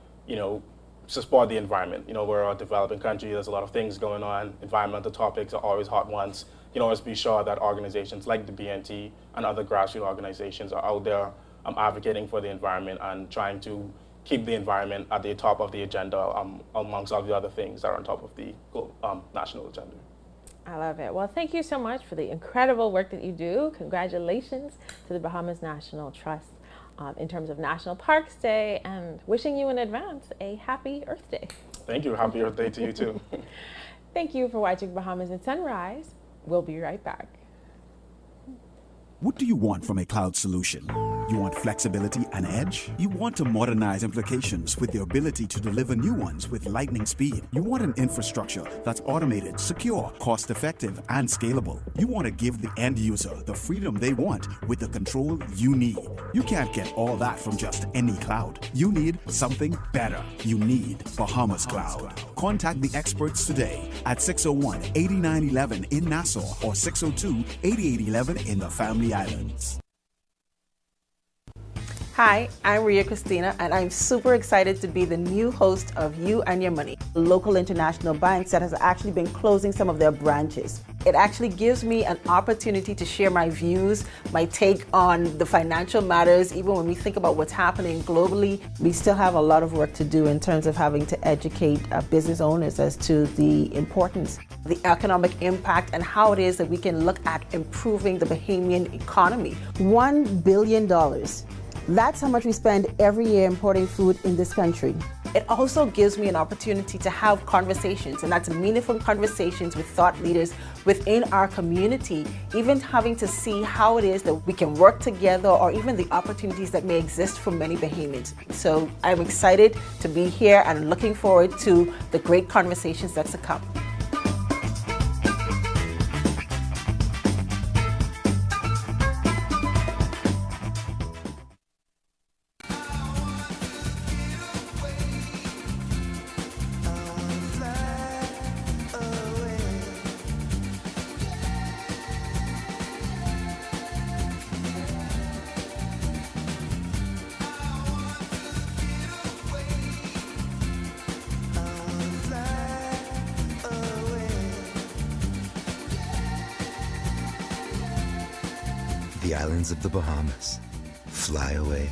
support the environment. We're a developing country, there's a lot of things going on, environmental topics are always hot ones. You can always be sure that organizations like the BNT and other grassroots organizations are out there advocating for the environment and trying to keep the environment at the top of the agenda amongst all the other things that are on top of the national agenda. I love it. Well, thank you so much for the incredible work that you do. Congratulations to the Bahamas National Trust in terms of National Parks Day, and wishing you in advance a happy Earth Day. Thank you. Happy Earth Day to you too. Thank you for watching Bahamas at Sunrise. We'll be right back. What do you want from a cloud solution? You want flexibility and edge? You want to modernize applications with the ability to deliver new ones with lightning speed. You want an infrastructure that's automated, secure, cost-effective, and scalable. You want to give the end user the freedom they want with the control you need. You can't get all that from just any cloud. You need something better. You need Bahamas Cloud. Contact the experts today at 601-8911 in Nassau or 602-8811 in the Family Islands. Hi, I'm Ria Christina, and I'm super excited to be the new host of You and Your Money, a local international bank that has actually been closing some of their branches. It actually gives me an opportunity to share my views, my take on the financial matters. Even when we think about what's happening globally, we still have a lot of work to do in terms of having to educate business owners as to the importance, the economic impact, and how it is that we can look at improving the Bahamian economy. $1 billion. That's how much we spend every year importing food in this country. It also gives me an opportunity to have conversations, and that's meaningful conversations with thought leaders within our community, even having to see how it is that we can work together or even the opportunities that may exist for many Bahamians. So I'm excited to be here and looking forward to the great conversations that's to come. the islands of the Bahamas. Fly away.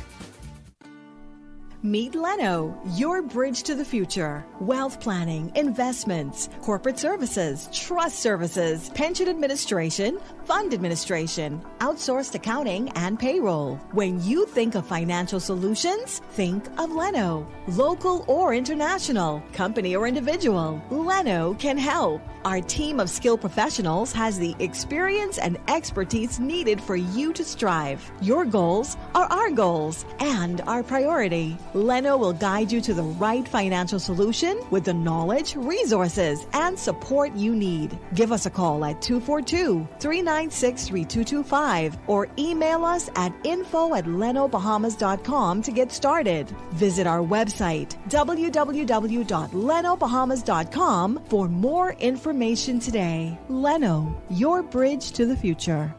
Meet Leno, your bridge to the future. Wealth planning, investments, corporate services, trust services, pension administration, fund administration, outsourced accounting, and payroll. When you think of financial solutions, think of Leno. Local or international, company or individual, Leno can help. Our team of skilled professionals has the experience and expertise needed for you to strive. Your goals are our goals and our priority. Leno will guide you to the right financial solution with the knowledge, resources, and support you need. Give us a call at 242-396-3225 or email us at info@lenobahamas.com to get started. Visit our website, www.lenobahamas.com, for more information today. Leno, your bridge to the future.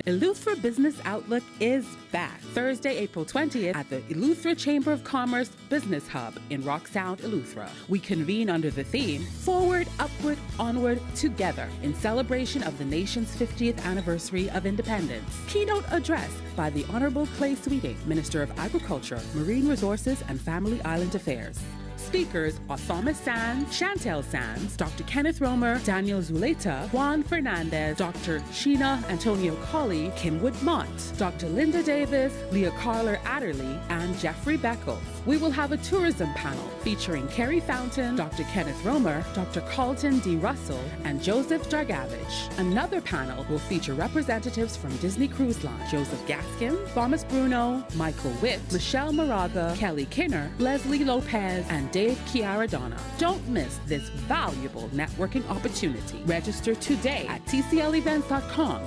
Eleuthera Business Outlook is back Thursday, April 20th at the Eleuthera Chamber of Commerce Business Hub in Rock Sound, Eleuthera. We convene under the theme, Forward, Upward, Onward, Together, in celebration of the nation's 50th anniversary of independence. Keynote address by the Honorable Clay Sweeting, Minister of Agriculture, Marine Resources, and Family Island Affairs. Speakers are Thomas Sands, Chantel Sands, Dr. Kenneth Romer, Daniel Zuleta, Juan Fernandez, Dr. Sheena Antonio Colley, Kinwood Mott, Dr. Linda Davis, Leah Carler Adderley, and Jeffrey Beckles. We will have a tourism panel featuring Kerry Fountain, Dr. Kenneth Romer, Dr. Carlton D. Russell, and Joseph Dragavich. Another panel will feature representatives from Disney Cruise Line, Joseph Gaskin, Thomas Bruno, Michael Witt, Michelle Moraga, Kelly Kinner, Leslie Lopez, and Dave Chiaradonna. Don't miss this valuable networking opportunity. Register today at tclevents.com.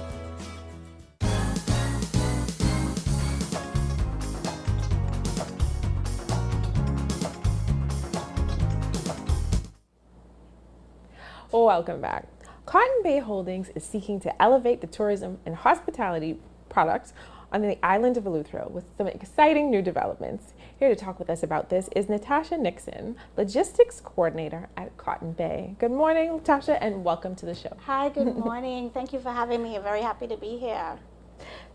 Welcome back. Cotton Bay Holdings is seeking to elevate the tourism and hospitality products on the island of Eleuthera with some exciting new developments. Here to talk with us about this is Natasha Nixon, Logistics Coordinator at Cotton Bay. Good morning, Natasha, and welcome to the show. Hi, good morning. Thank you for having me. I'm very happy to be here.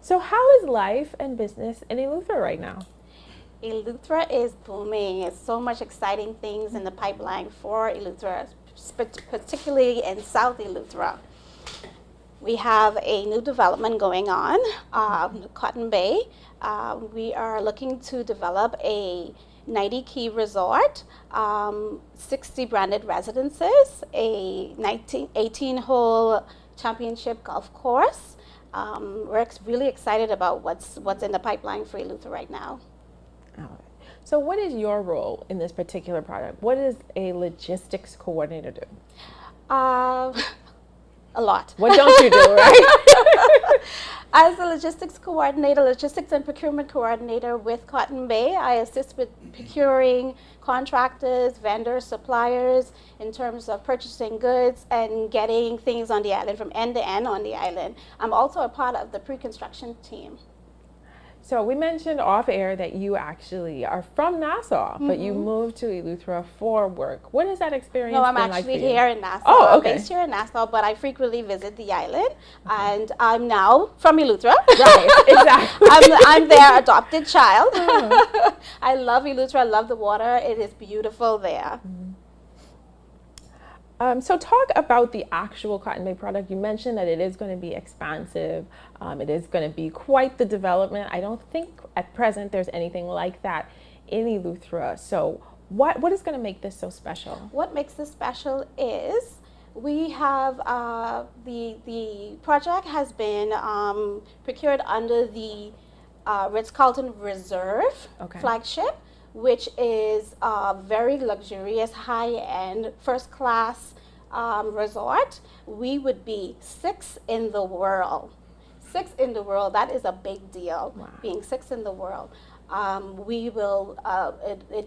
So how is life and business in Eleuthera right now? Eleuthera is booming. There's so much exciting things in the pipeline for Eleuthera, particularly in South Eleuthera. We have a new development going on, Cotton Bay. We are looking to develop a 90-key resort, 60 branded residences, a 18-hole championship golf course. We're really excited about what's in the pipeline for Eleuthera right now. So what is your role in this particular project? What does a logistics coordinator do? A lot. What don't you do, right? As a logistics coordinator, logistics and procurement coordinator with Cotton Bay, I assist with procuring contractors, vendors, suppliers in terms of purchasing goods and getting things on the island from end to end on the island. I'm also a part of the pre-construction team. So we mentioned off air that you actually are from Nassau, but you moved to Eleuthera for work. What is that experience No, I'm been actually like for you? here in Nassau. Oh, okay. I'm based here in Nassau, but I frequently visit the island, and I'm now from Eleuthera. Right, exactly. I'm their adopted child. I love Eleuthera. I love the water. It is beautiful there. So talk about the actual Cotton Bay product. You mentioned that it is going to be expansive. It is going to be quite the development. I don't think at present there's anything like that in Eleuthera. So what is going to make this so special? What makes this special is we have the project has been procured under the Ritz-Carlton Reserve flagship, which is a very luxurious, high-end, first-class resort. We would be 6th in the world. 6th in the world, that is a big deal, being 6th in the world. We will,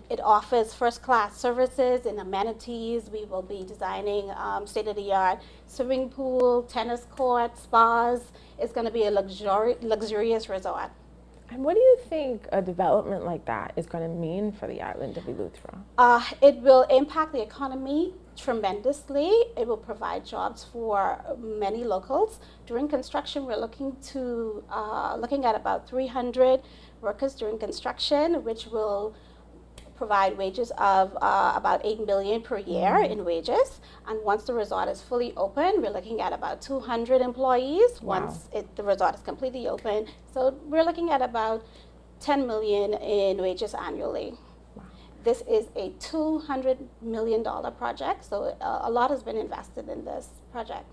it offers first-class services and amenities. We will be designing state-of-the-art swimming pool, tennis court, spas. It's going to be a luxurious resort. And what do you think a development like that is going to mean for the island of Eleuthera? It will impact the economy tremendously. It will provide jobs for many locals. During construction, we're looking at about 300 workers during construction, which will provide wages of about $8 million per year in wages. And once the resort is fully open, we're looking at about 200 employees. Wow. Once the resort is completely open. So we're looking at about $10 million in wages annually. Wow. This is a $200 million project, so a lot has been invested in this project.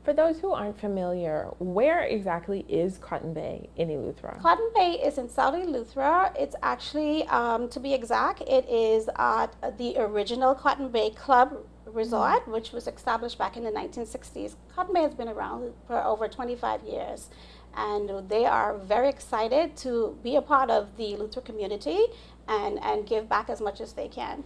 For those who aren't familiar, where exactly is Cotton Bay in Eleuthera? Cotton Bay is in South Eleuthera. It's actually, to be exact, it is at the original Cotton Bay Club Resort, which was established back in the 1960s. Cotton Bay has been around for over 25 years, and they are very excited to be a part of the Eleuthera community and give back as much as they can.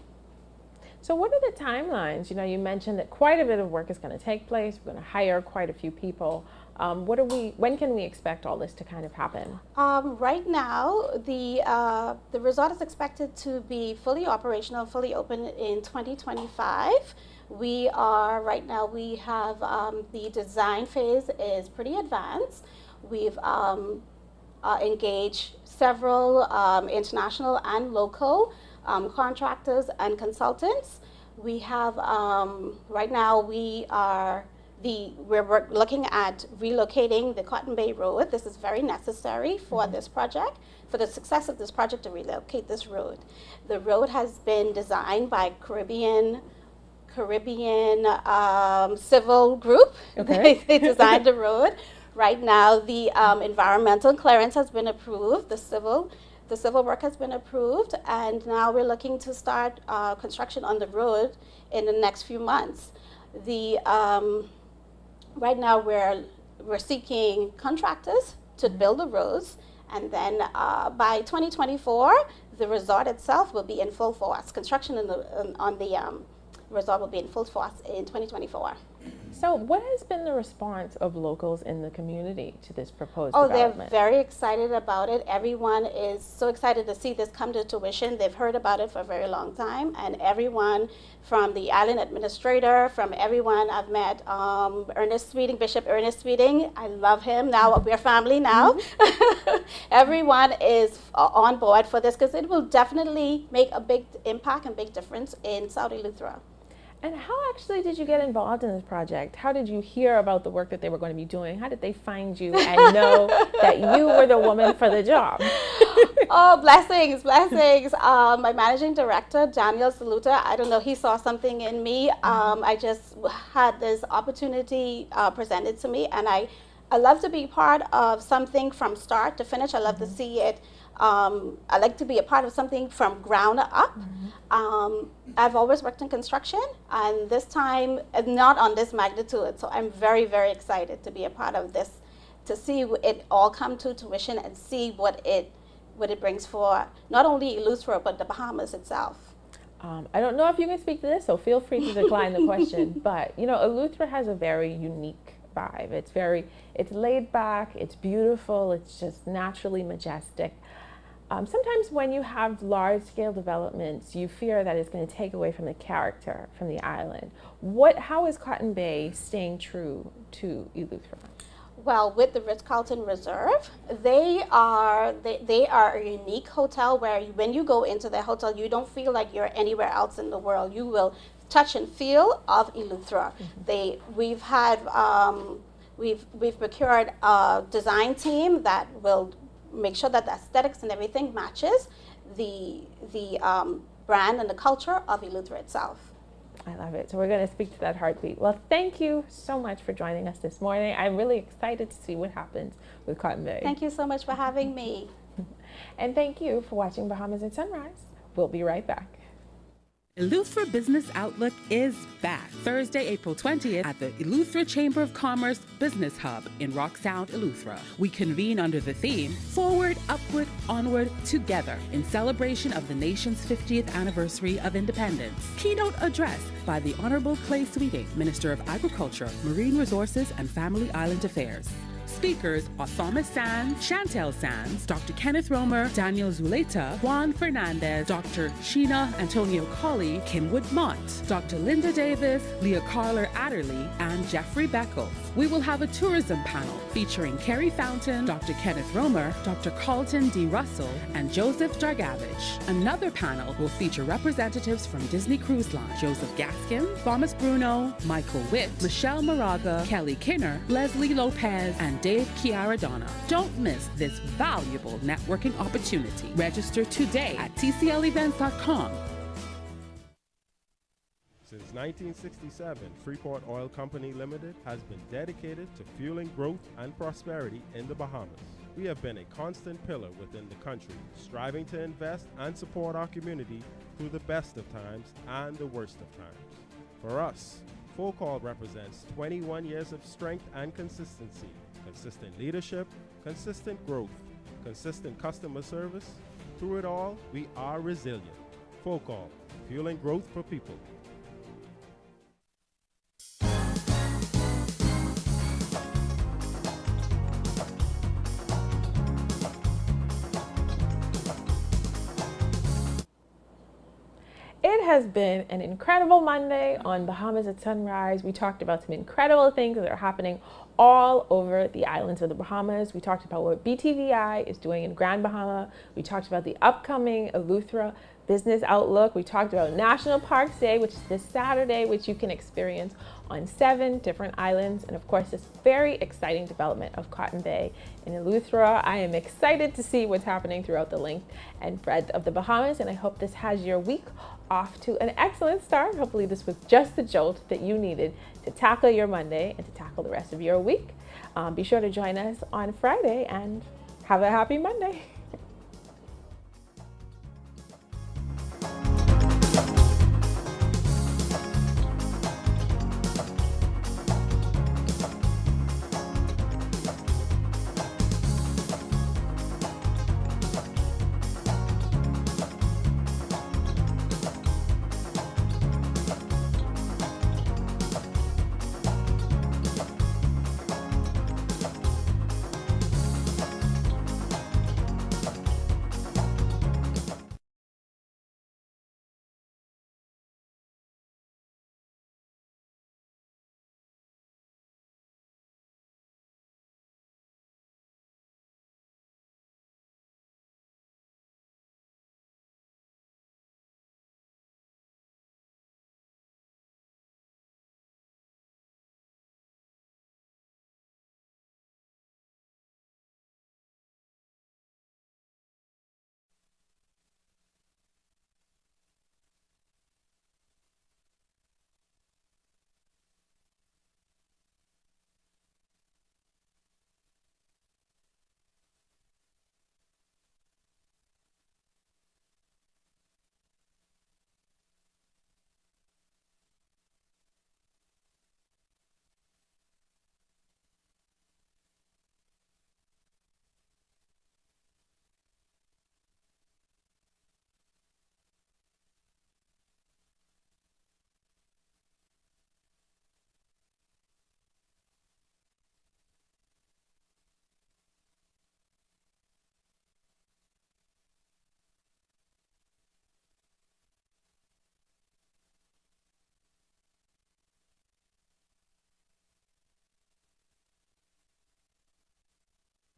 So what are the timelines? You mentioned that quite a bit of work is going to take place. We're going to hire quite a few people. When can we expect all this to kind of happen? Right now, the resort is expected to be fully operational, fully open in 2025. We have the design phase is pretty advanced. We've engaged several international and local contractors and consultants. We have right now we're looking at relocating the Cotton Bay Road. This is very necessary for this project, for the success of this project, to relocate this road. The road has been designed by Caribbean civil group. Okay. They designed the road. Right now, the environmental clearance has been approved. The civil work has been approved, and now we're looking to start construction on the road in the next few months. Right now we're seeking contractors to build the roads, and then by 2024, the resort itself will be in full force. Construction on the resort will be in full force in 2024. So what has been the response of locals in the community to this proposed They're development? very excited about it. Everyone is so excited to see this come to fruition. They've heard about it for a very long time, and everyone from the island administrator, from everyone I've met, Bishop Ernest Sweeting, I love him. Now we're family now. Everyone is on board for this because it will definitely make a big impact and big difference in South Eleuthera. And how actually did you get involved in this project? How did you hear about the work that they were going to be doing? How did they find you and know that you were the woman for the job? Oh, blessings. My managing director, Daniel Saluta, I don't know, he saw something in me. I just had this opportunity presented to me, and I love to be part of something from start to finish. I love to see it. I like to be a part of something from ground up. I've always worked in construction, and this time not on this magnitude. So I'm very, very excited to be a part of this, to see it all come to fruition and see what it brings for not only Eleuthera but the Bahamas itself. I don't know if you can speak to this, so feel free to decline the question. But Eleuthera has a very unique vibe. It's laid back, it's beautiful, it's just naturally majestic. Sometimes when you have large-scale developments, you fear that it's going to take away from the character from the island. How is Cotton Bay staying true to Eleuthera? Well, with the Ritz-Carlton Reserve, they are a unique hotel where when you go into the hotel, you don't feel like you're anywhere else in the world. You will touch and feel of Eleuthera. We've procured a design team that will make sure that the aesthetics and everything matches the brand and the culture of Eleuthera itself. I love it. So we're going to speak to that heartbeat. Well, thank you so much for joining us this morning. I'm really excited to see what happens with Cotton Bay. Thank you so much for having me. And thank you for watching Bahamas at Sunrise. We'll be right back. Eleuthera Business Outlook is back Thursday, April 20th at the Eleuthera Chamber of Commerce Business Hub in Rock Sound, Eleuthera. We convene under the theme, Forward, Upward, Onward, Together, in celebration of the nation's 50th anniversary of independence. Keynote address by the Honorable Clay Sweeting, Minister of Agriculture, Marine Resources, and Family Island Affairs. Speakers are Thomas Sands, Chantel Sands, Dr. Kenneth Romer, Daniel Zuleta, Juan Fernandez, Dr. Sheena Antonio Colley, Kimwood Mott, Dr. Linda Davis, Leah Carler Adderley, and Jeffrey Beckles. We will have a tourism panel featuring Kerry Fountain, Dr. Kenneth Romer, Dr. Carlton D. Russell, and Joseph Dargavich. Another panel will feature representatives from Disney Cruise Line, Joseph Gaskin, Thomas Bruno, Michael Witt, Michelle Moraga, Kelly Kinner, Leslie Lopez, and Dave Chiaradonna. Don't miss this valuable networking opportunity. Register today at tclevents.com. Since 1967, Freeport Oil Company Limited has been dedicated to fueling growth and prosperity in the Bahamas. We have been a constant pillar within the country, striving to invest and support our community through the best of times and the worst of times. For us, Full Call represents 21 years of strength and consistency, consistent leadership, consistent growth, consistent customer service. Through it all, we are resilient. Full Call, fueling growth for people. It has been an incredible Monday on Bahamas at Sunrise. We talked about some incredible things that are happening all over the islands of the Bahamas. We talked about what BTVI is doing in Grand Bahama. We talked about the upcoming Eleuthera Business Outlook. We talked about National Parks Day, which is this Saturday, which you can experience on 7 different islands. And of course, this very exciting development of Cotton Bay in Eleuthera. I am excited to see what's happening throughout the length and breadth of the Bahamas. And I hope this has your week off to an excellent start. Hopefully this was just the jolt that you needed to tackle your Monday and to tackle the rest of your week. Be sure to join us on Friday and have a happy Monday.